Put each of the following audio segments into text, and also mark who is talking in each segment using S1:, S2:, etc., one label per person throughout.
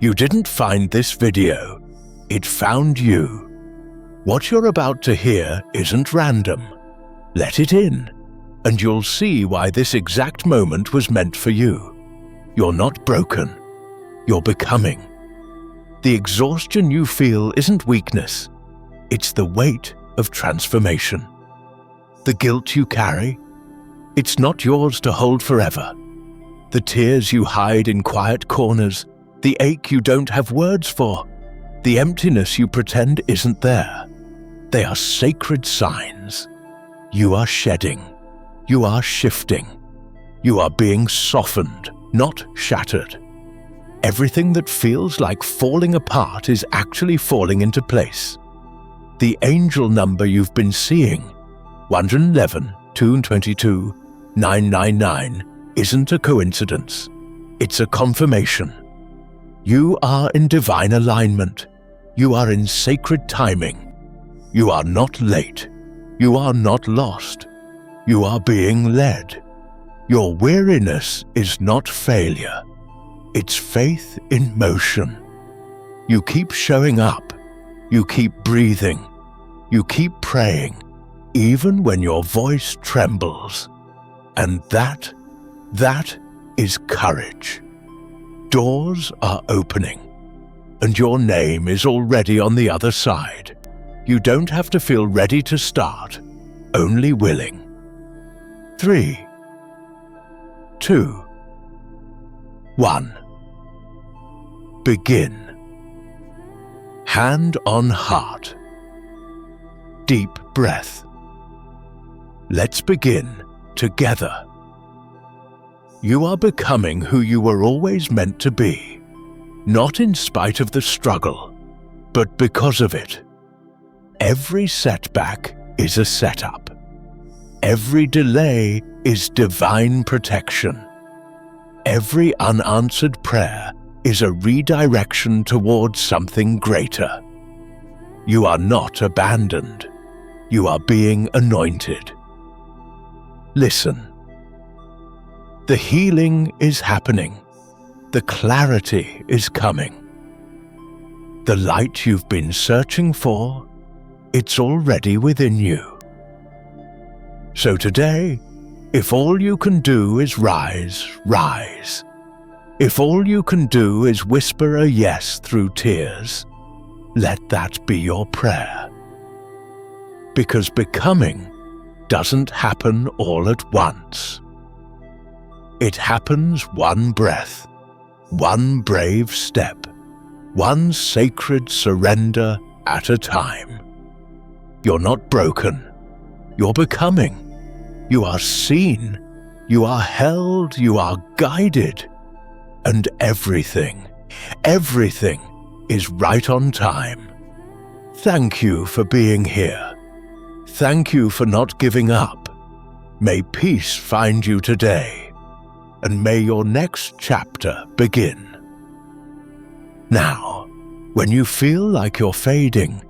S1: You didn't find this video, it found you. What you're about to hear isn't random. Let it in, and you'll see why this exact moment was meant for you. You're not broken, you're becoming. The exhaustion you feel isn't weakness, it's the weight of transformation. The guilt you carry, it's not yours to hold forever. The tears you hide in quiet corners, the ache you don't have words for, the emptiness you pretend isn't there. They are sacred signs. You are shedding. You are shifting. You are being softened, not shattered. Everything that feels like falling apart is actually falling into place. The angel number you've been seeing, 111, 222, 999, isn't a coincidence. It's a confirmation. You are in divine alignment. You are in sacred timing. You are not late. You are not lost. You are being led. Your weariness is not failure. It's faith in motion. You keep showing up. You keep breathing. You keep praying, even when your voice trembles. And that is courage. Doors are opening, and your name is already on the other side. You don't have to feel ready to start, only willing. 3, 2, 1. Begin. Hand on heart. Deep breath. Let's begin together. You are becoming who you were always meant to be, not in spite of the struggle, but because of it. Every setback is a setup. Every delay is divine protection. Every unanswered prayer is a redirection towards something greater. You are not abandoned. You are being anointed. Listen. The healing is happening. The clarity is coming. The light you've been searching for, it's already within you. So today, if all you can do is rise, rise. If all you can do is whisper a yes through tears, let that be your prayer. Because becoming doesn't happen all at once. It happens one breath, one brave step, one sacred surrender at a time. You're not broken. You're becoming. You are seen. You are held. You are guided. And everything is right on time. Thank you for being here. Thank you for not giving up. May peace find you today. And may your next chapter begin. Now, when you feel like you're fading,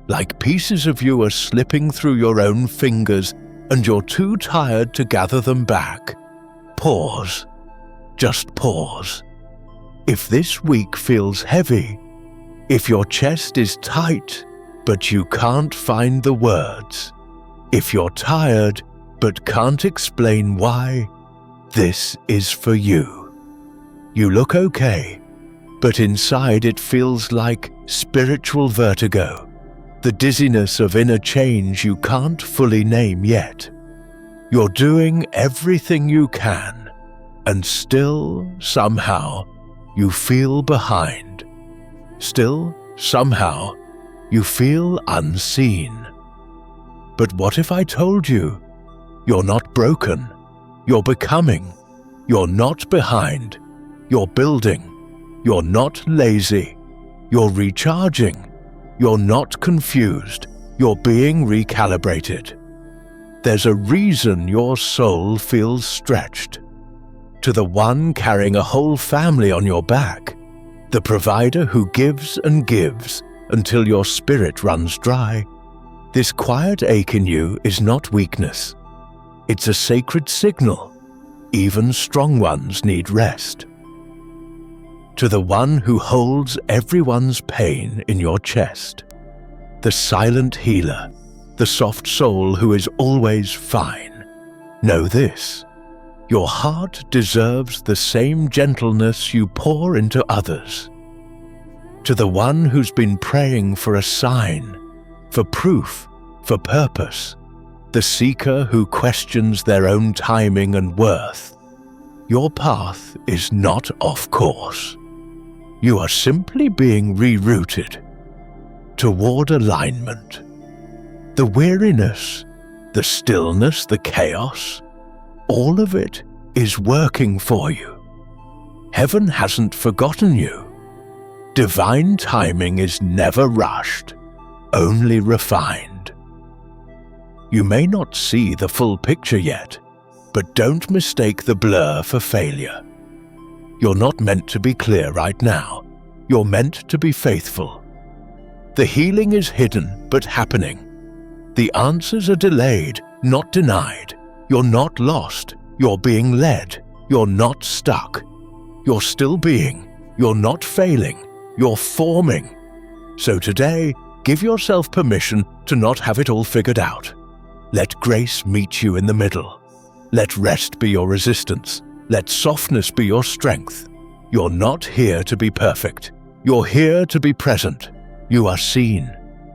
S1: like pieces of you are slipping through your own fingers and you're too tired to gather them back, pause. Just pause. If this week feels heavy, if your chest is tight but you can't find the words, if you're tired but can't explain why, this is for you. You look okay, but inside it feels like spiritual vertigo, the dizziness of inner change you can't fully name yet. You're doing everything you can, and still, somehow, you feel behind. Still, somehow, you feel unseen. But what if I told you, you're not broken? You're becoming. You're not behind. You're building. You're not lazy. You're recharging. You're not confused. You're being recalibrated. There's a reason your soul feels stretched. To the one carrying a whole family on your back, the provider who gives and gives until your spirit runs dry, this quiet ache in you is not weakness. It's a sacred signal. Even strong ones need rest. To the one who holds everyone's pain in your chest, the silent healer, the soft soul who is always fine, know this: your heart deserves the same gentleness you pour into others. To the one who's been praying for a sign, for proof, for purpose, the seeker who questions their own timing and worth, your path is not off course. You are simply being rerouted toward alignment. The weariness, the stillness, the chaos, all of it is working for you. Heaven hasn't forgotten you. Divine timing is never rushed, only refined. You may not see the full picture yet, but don't mistake the blur for failure. You're not meant to be clear right now. You're meant to be faithful. The healing is hidden but happening. The answers are delayed, not denied. You're not lost. You're being led. You're not stuck. You're still being. You're not failing. You're forming. So today, give yourself permission to not have it all figured out. Let grace meet you in the middle. Let rest be your resistance. Let softness be your strength. You're not here to be perfect. You're here to be present. You are seen.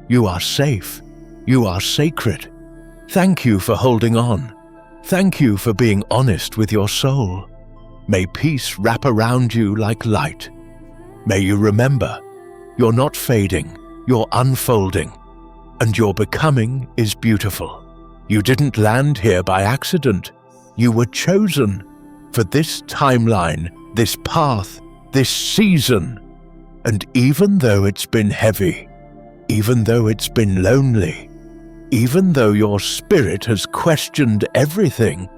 S1: You are safe. You are sacred. Thank you for holding on. Thank you for being honest with your soul. May peace wrap around you like light. May you remember, you're not fading, you're unfolding, and your becoming is beautiful. You didn't land here by accident. You were chosen for this timeline, this path, this season. And even though it's been heavy, even though it's been lonely, even though your spirit has questioned everything,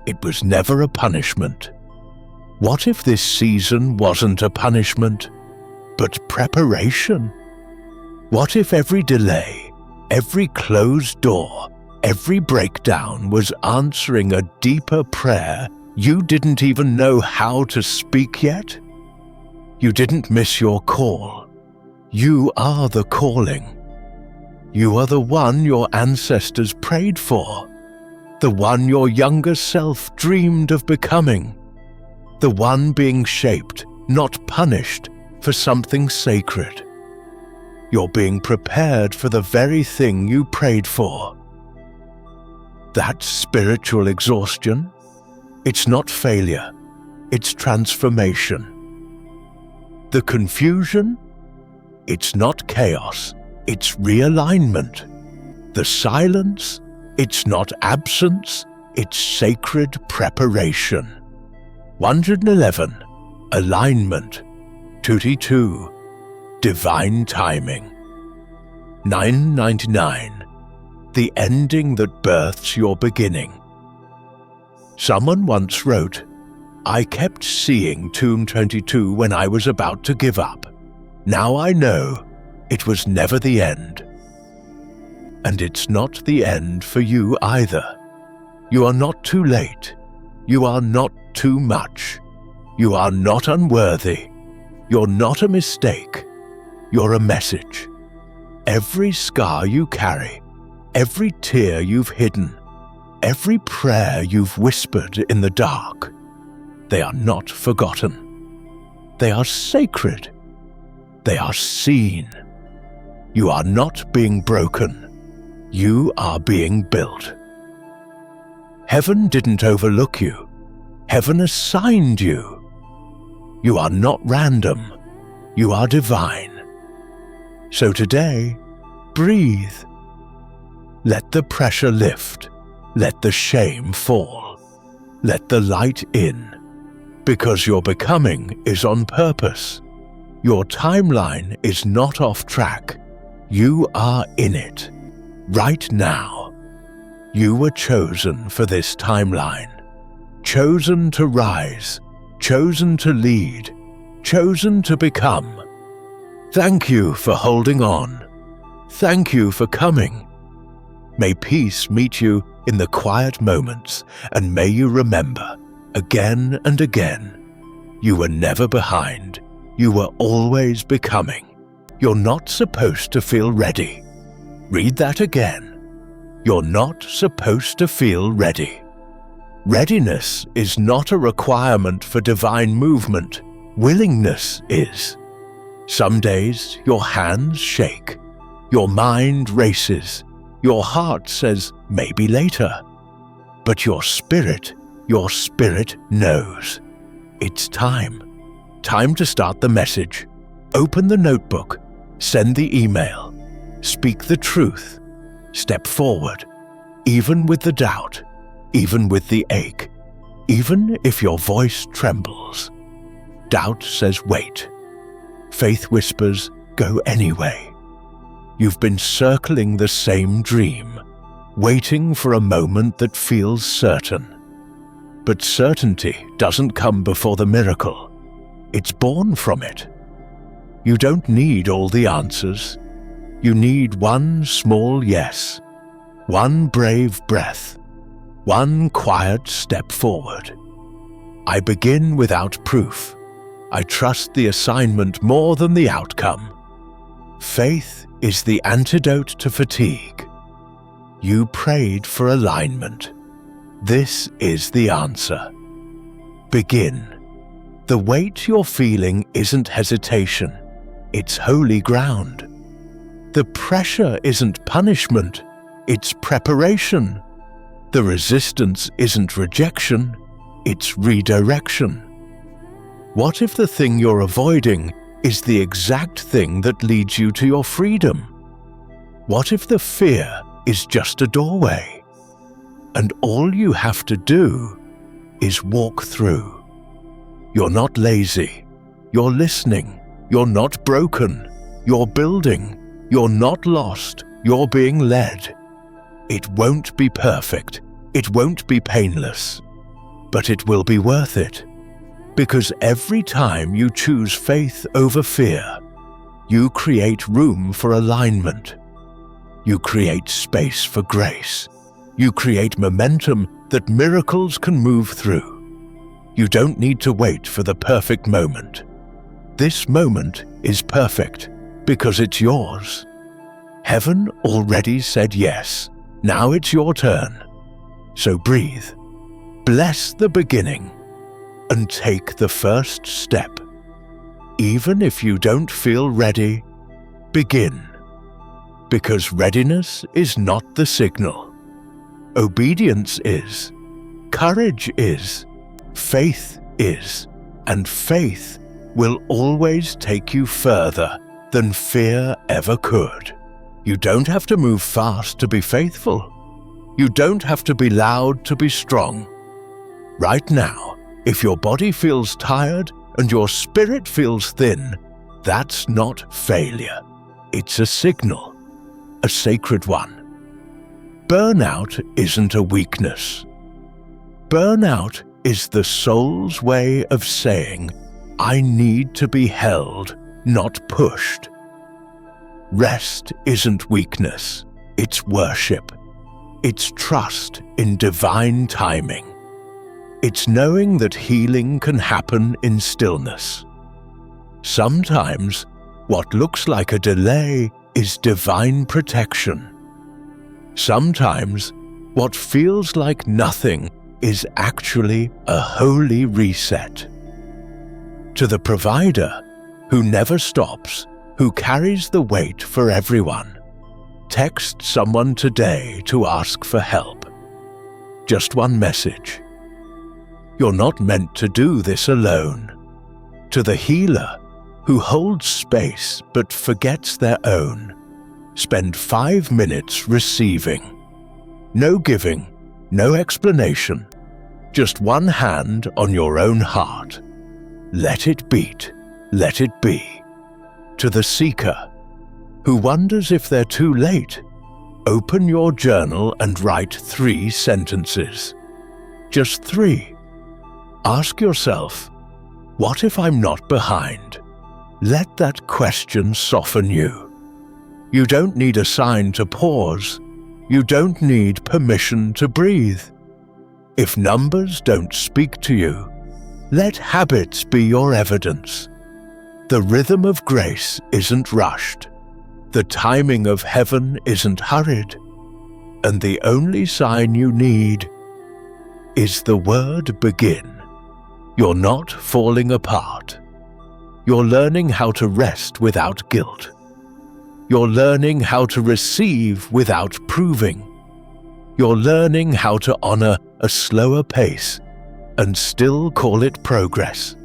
S1: it was never a punishment. What if this season wasn't a punishment, but preparation? What if every delay, every closed door, every breakdown was answering a deeper prayer you didn't even know how to speak yet? You didn't miss your call. You are the calling. You are the one your ancestors prayed for, the one your younger self dreamed of becoming, the one being shaped, not punished, for something sacred. You're being prepared for the very thing you prayed for. That spiritual exhaustion, it's not failure, it's transformation. The confusion, it's not chaos, it's realignment. The silence, it's not absence, it's sacred preparation. 111, alignment. 222, divine timing. 999, the ending that births your beginning. Someone once wrote, I kept seeing Tomb 22 when I was about to give up. Now I know it was never the end. And it's not the end for you either. You are not too late. You are not too much. You are not unworthy. You're not a mistake. You're a message. Every scar you carry, every tear you've hidden, every prayer you've whispered in the dark, they are not forgotten. They are sacred. They are seen. You are not being broken. You are being built. Heaven didn't overlook you. Heaven assigned you. You are not random. You are divine. So today, breathe. Let the pressure lift. Let the shame fall. Let the light in. Because your becoming is on purpose. Your timeline is not off track. You are in it. Right now. You were chosen for this timeline. Chosen to rise. Chosen to lead. Chosen to become. Thank you for holding on. Thank you for coming. May peace meet you in the quiet moments, and may you remember, again and again, you were never behind, You were always becoming. You're not supposed to feel ready. Read that again. You're not supposed to feel ready. Readiness is not a requirement for divine movement. Willingness is. Some days your hands shake. Your mind races. Your heart says, maybe later. But your spirit knows. It's time. Time to start the message. Open the notebook. Send the email. Speak the truth. Step forward. Even with the doubt. Even with the ache. Even if your voice trembles. Doubt says wait. Faith whispers go anyway. You've been circling the same dream, waiting for a moment that feels certain. But certainty doesn't come before the miracle. It's born from it. You don't need all the answers. You need one small yes, one brave breath, one quiet step forward. I begin without proof. I trust the assignment more than the outcome. Faith is the antidote to fatigue. You prayed for alignment. This is the answer. Begin. The weight you're feeling isn't hesitation. It's holy ground. The pressure isn't punishment. It's preparation. The resistance isn't rejection. It's redirection. What if the thing you're avoiding is the exact thing that leads you to your freedom? What if the fear is just a doorway, and all you have to do is walk through? You're not lazy. You're listening. You're not broken. You're building. You're not lost. You're being led. It won't be perfect. It won't be painless. But it will be worth it. Because every time you choose faith over fear, you create room for alignment. You create space for grace. You create momentum that miracles can move through. You don't need to wait for the perfect moment. This moment is perfect because it's yours. Heaven already said yes. Now it's your turn. So breathe. Bless the beginning. And take the first step. Even if you don't feel ready, begin. Because readiness is not the signal. Obedience is. Courage is. Faith is. And faith will always take you further than fear ever could. You don't have to move fast to be faithful. You don't have to be loud to be strong. Right now, if your body feels tired and your spirit feels thin, that's not failure. It's a signal, a sacred one. Burnout isn't a weakness. Burnout is the soul's way of saying, I need to be held, not pushed. Rest isn't weakness, it's worship. It's trust in divine timing. It's knowing that healing can happen in stillness. Sometimes, what looks like a delay is divine protection. Sometimes, what feels like nothing is actually a holy reset. To the provider, who never stops, who carries the weight for everyone, text someone today to ask for help. Just one message. You're not meant to do this alone. To the healer, who holds space but forgets their own, spend 5 minutes receiving. No giving, no explanation, just one hand on your own heart. Let it beat, let it be. To the seeker, who wonders if they're too late, open your journal and write 3 sentences. Just 3. Ask yourself, what if I'm not behind? Let that question soften you. You don't need a sign to pause. You don't need permission to breathe. If numbers don't speak to you, let habits be your evidence. The rhythm of grace isn't rushed. The timing of heaven isn't hurried. And the only sign you need is the word begin. You're not falling apart. You're learning how to rest without guilt. You're learning how to receive without proving. You're learning how to honor a slower pace and still call it progress.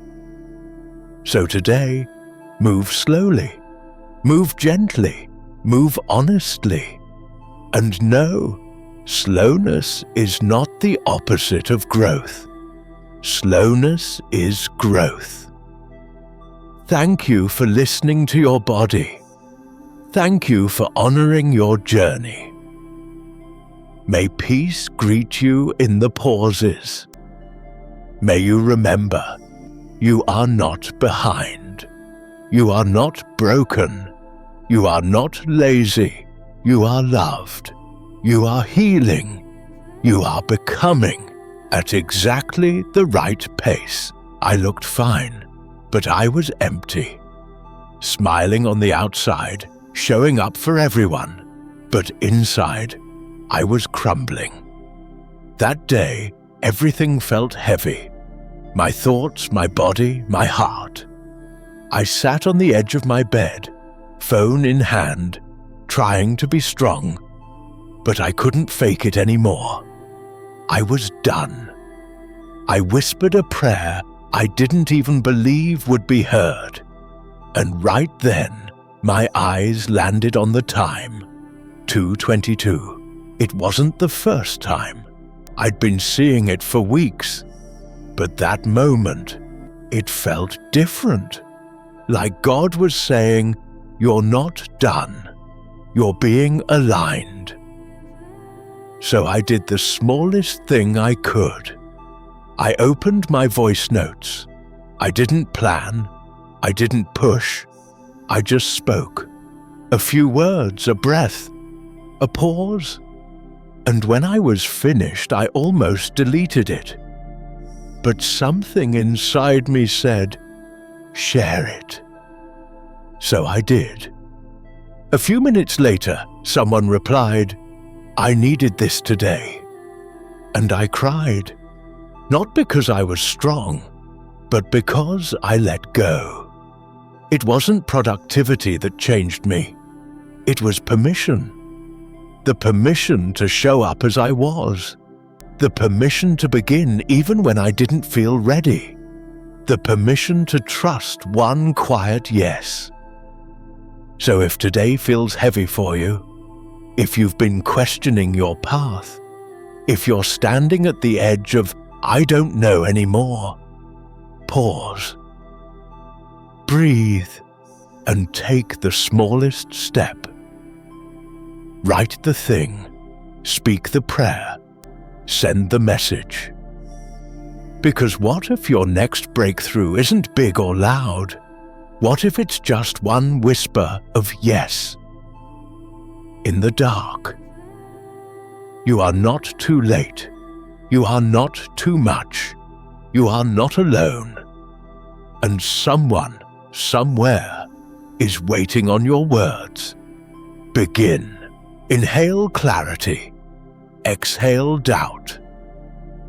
S1: So today, move slowly, move gently, move honestly, and know slowness is not the opposite of growth. Slowness is growth. Thank you for listening to your body. Thank you for honoring your journey. May peace greet you in the pauses. May you remember, you are not behind. You are not broken. You are not lazy. You are loved. You are healing. You are becoming at exactly the right pace. I looked fine, but I was empty. Smiling on the outside, showing up for everyone, but inside, I was crumbling. That day, everything felt heavy. My thoughts, my body, my heart. I sat on the edge of my bed, phone in hand, trying to be strong, but I couldn't fake it anymore. I was done. I whispered a prayer I didn't even believe would be heard, and right then, my eyes landed on the time, 2:22. It wasn't the first time. I'd been seeing it for weeks, but that moment, it felt different. Like God was saying, you're not done. You're being aligned. So I did the smallest thing I could. I opened my voice notes. I didn't plan. I didn't push. I just spoke. A few words, a breath, a pause. And when I was finished, I almost deleted it. But something inside me said, share it. So I did. A few minutes later, someone replied, I needed this today. And I cried, not because I was strong, but because I let go. It wasn't productivity that changed me. It was permission. The permission to show up as I was. The permission to begin even when I didn't feel ready. The permission to trust one quiet yes. So if today feels heavy for you, if you've been questioning your path, if you're standing at the edge of I don't know anymore, pause. Breathe and take the smallest step. Write the thing, speak the prayer, send the message. Because what if your next breakthrough isn't big or loud? What if it's just one whisper of yes? In the dark. You are not too late. You are not too much. You are not alone. And someone, somewhere, is waiting on your words. Begin. Inhale clarity. Exhale doubt.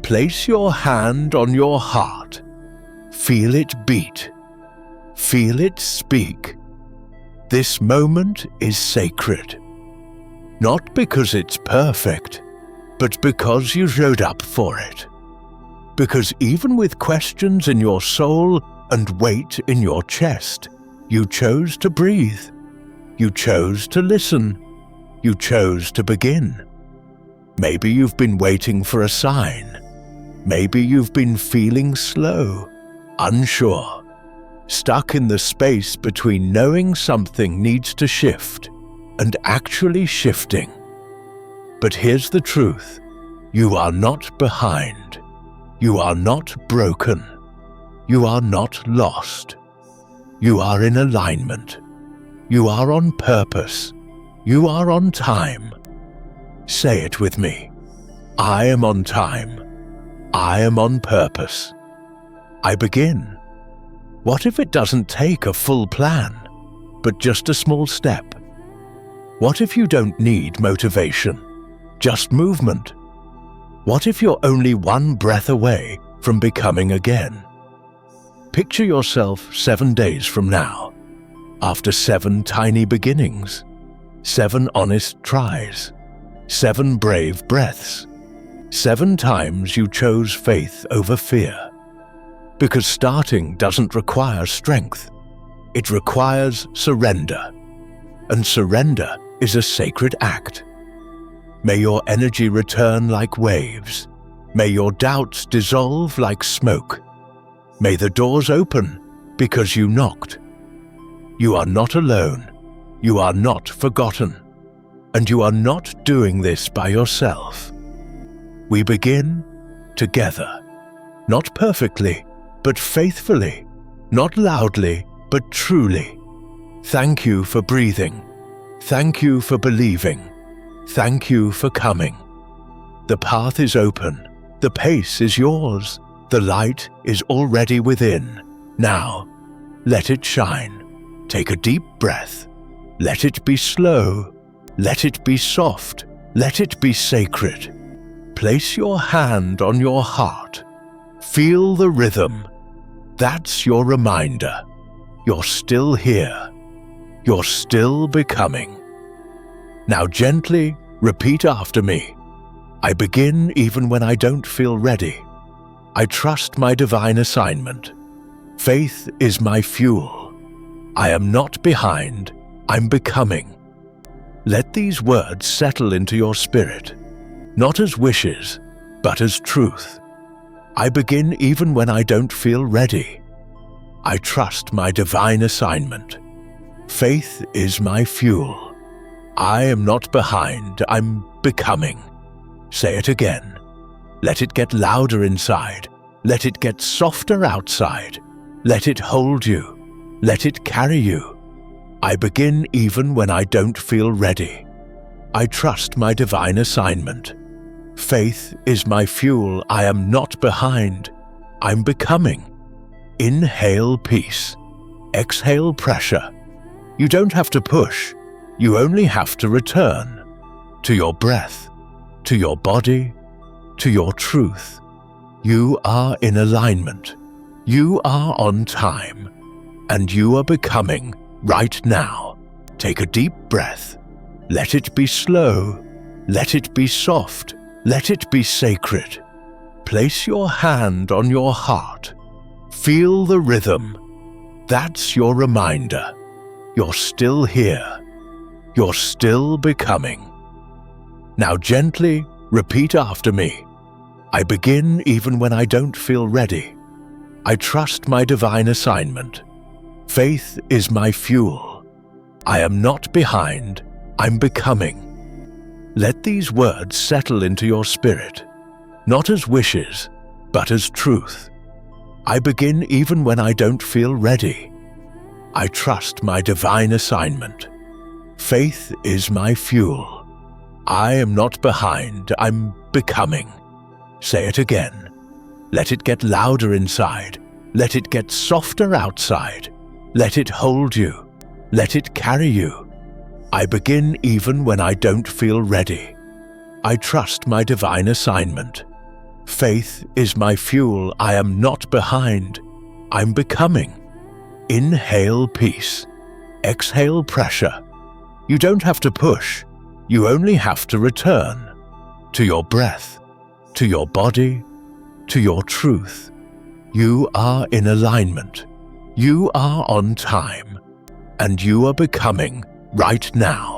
S1: Place your hand on your heart. Feel it beat. Feel it speak. This moment is sacred. Not because it's perfect, but because you showed up for it. Because even with questions in your soul and weight in your chest, you chose to breathe. You chose to listen. You chose to begin. Maybe you've been waiting for a sign. Maybe you've been feeling slow, unsure, stuck in the space between knowing something needs to shift and actually shifting. But here's the truth. You are not behind. You are not broken. You are not lost. You are in alignment. You are on purpose. You are on time. Say it with me. I am on time. I am on purpose. I begin. What if it doesn't take a full plan, but just a small step? What if you don't need motivation, just movement? What if you're only one breath away from becoming again? Picture yourself 7 days from now, after 7 tiny beginnings, 7 honest tries, 7 brave breaths, 7 times you chose faith over fear. Because starting doesn't require strength, it requires surrender. And surrender is a sacred act. May your energy return like waves. May your doubts dissolve like smoke. May the doors open because you knocked. You are not alone. You are not forgotten. And you are not doing this by yourself. We begin together. Not perfectly, but faithfully. Not loudly, but truly. Thank you for breathing. Thank you for believing. Thank you for coming. The path is open. The pace is yours. The light is already within. Now, let it shine. Take a deep breath. Let it be slow. Let it be soft. Let it be sacred. Place your hand on your heart. Feel the rhythm. That's your reminder. You're still here. You're still becoming. Now gently repeat after me. I begin even when I don't feel ready. I trust my divine assignment. Faith is my fuel. I am not behind. I'm becoming. Let these words settle into your spirit, not as wishes, but as truth. I begin even when I don't feel ready. I trust my divine assignment. Faith is my fuel. I am not behind, I'm becoming. Say it again. Let it get louder inside. Let it get softer outside. Let it hold you. Let it carry you. I begin even when I don't feel ready. I trust my divine assignment. Faith is my fuel. I am not behind. I'm becoming. Inhale peace. Exhale pressure. You don't have to push. You only have to return to your breath, to your body, to your truth. You are in alignment. You are on time. And you are becoming right now. Take a deep breath. Let it be slow. Let it be soft. Let it be sacred. Place your hand on your heart. Feel the rhythm. That's your reminder. You're still here. You're still becoming. Now gently repeat after me. I begin even when I don't feel ready. I trust my divine assignment. Faith is my fuel. I am not behind. I'm becoming. Let these words settle into your spirit, not as wishes, but as truth. I begin even when I don't feel ready. I trust my divine assignment. Faith is my fuel. I am not behind, I'm becoming. Say it again. Let it get louder inside. Let it get softer outside. Let it hold you. Let it carry you. I begin even when I don't feel ready. I trust my divine assignment. Faith is my fuel. I am not behind. I'm becoming. Inhale peace. Exhale pressure. You don't have to push. You only have to return to your breath, to your body, to your truth. You are in alignment. You are on time. And you are becoming right now.